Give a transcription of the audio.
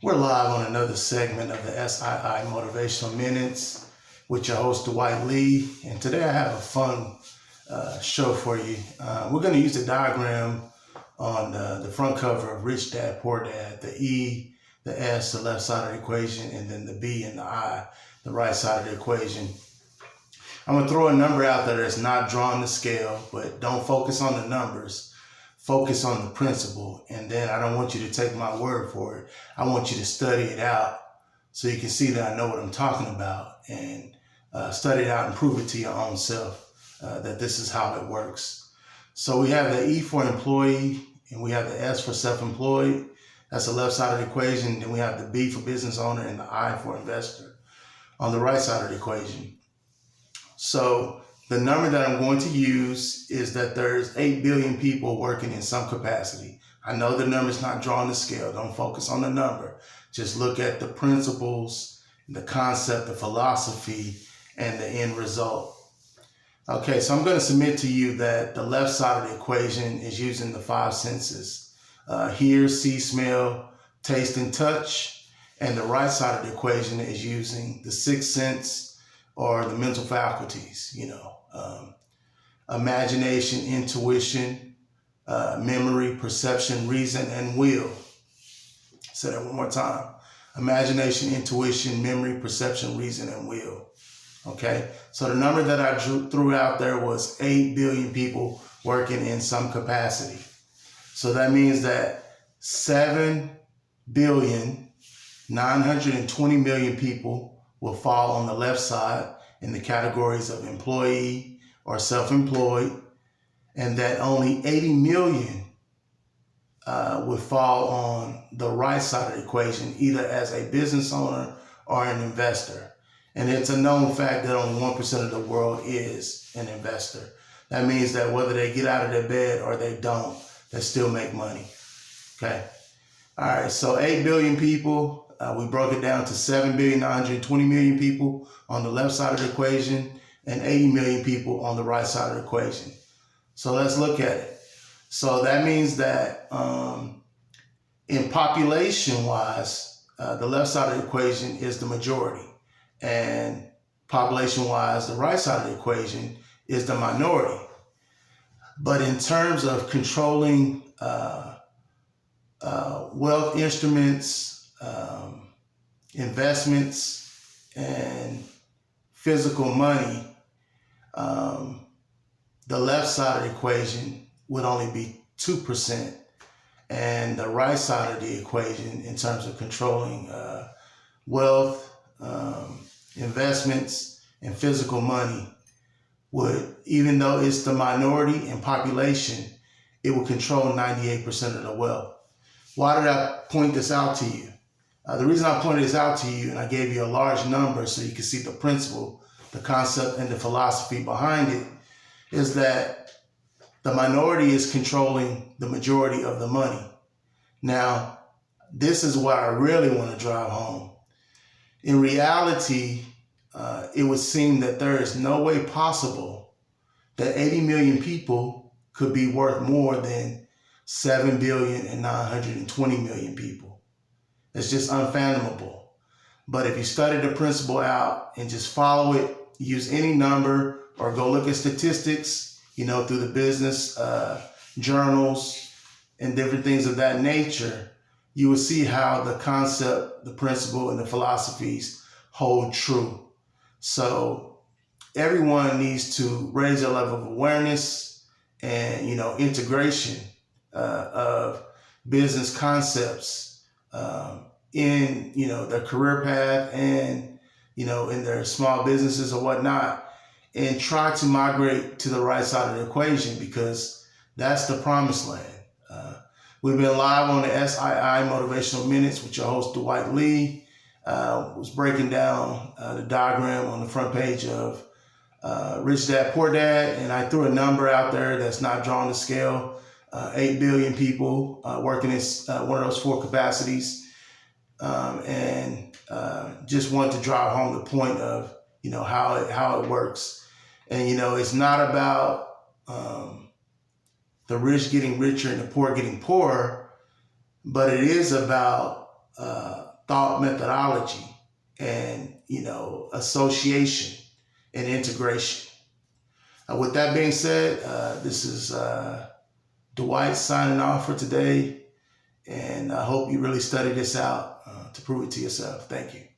We're live on another segment of the SII Motivational Minutes with your host, Dwight Lee. And today I have a fun show for you. We're going to use the diagram on the front cover of Rich Dad, Poor Dad, the E, the S, the left side of the equation, and then the B and the I, the right side of the equation. I'm going to throw a number out there that's not drawn to scale, but don't focus on the numbers. Focus on the principle, and then I don't want you to take my word for it. I want you to study it out so you can see that I know what I'm talking about, and study it out and prove it to your own self that this is how it works. So we have the E for employee, and we have the S for self-employed. That's the left side of the equation. Then we have the B for business owner and the I for investor on the right side of the equation. So the number that I'm going to use is that there's 8 billion people working in some capacity. I know the number's not drawn to scale. Don't focus on the number. Just look at the principles, the concept, the philosophy, and the end result. Okay, so I'm going to submit to you that the left side of the equation is using the 5 senses. Hear, see, smell, taste, and touch. And the right side of the equation is using the 6th sense, or the mental faculties, imagination, intuition, memory, perception, reason, and will. Say that one more time. Imagination, intuition, memory, perception, reason, and will. Okay? So the number that I threw out there was 8 billion people working in some capacity. So that means that 7,920,000,000 people will fall on the left side in the categories of employee or self-employed, and that only 80 million would fall on the right side of the equation, either as a business owner or an investor. And it's a known fact that only 1% of the world is an investor. That means that whether they get out of their bed or they don't, they still make money. Okay. All right. So 8 billion people. We broke it down to 7,920,000,000 people on the left side of the equation and 80 million people on the right side of the equation. So let's look at it. So that means that in population-wise, the left side of the equation is the majority. And population-wise, the right side of the equation is the minority. But in terms of controlling wealth instruments, investments, and physical money, the left side of the equation would only be 2%, and the right side of the equation, in terms of controlling wealth, investments, and physical money, would, even though it's the minority in population, it would control 98% of the wealth. Why did I point this out to you? The reason I pointed this out to you, and I gave you a large number so you can see the principle, the concept, and the philosophy behind it, is that the minority is controlling the majority of the money. Now, this is what I really want to drive home. In reality, it would seem that there is no way possible that 80 million people could be worth more than 7,920,000,000 people. It's just unfathomable. But if you study the principle out and just follow it, use any number or go look at statistics, through the business journals and different things of that nature, you will see how the concept, the principle, and the philosophies hold true. So everyone needs to raise their level of awareness and, integration of business concepts in their career path and in their small businesses or whatnot, and try to migrate to the right side of the equation, because that's the promised land. We've been live on the SII Motivational Minutes with your host, Dwight Lee. Was breaking down the diagram on the front page of Rich Dad, Poor Dad, and I threw a number out there that's not drawn to scale. 8 billion people working in one of those 4 capacities, and just want to drive home the point of how it works. And it's not about the rich getting richer and the poor getting poorer, but it is about thought methodology and, association and integration. With that being said, this is Dwight signing off for today. And I hope you really study this out to prove it to yourself. Thank you.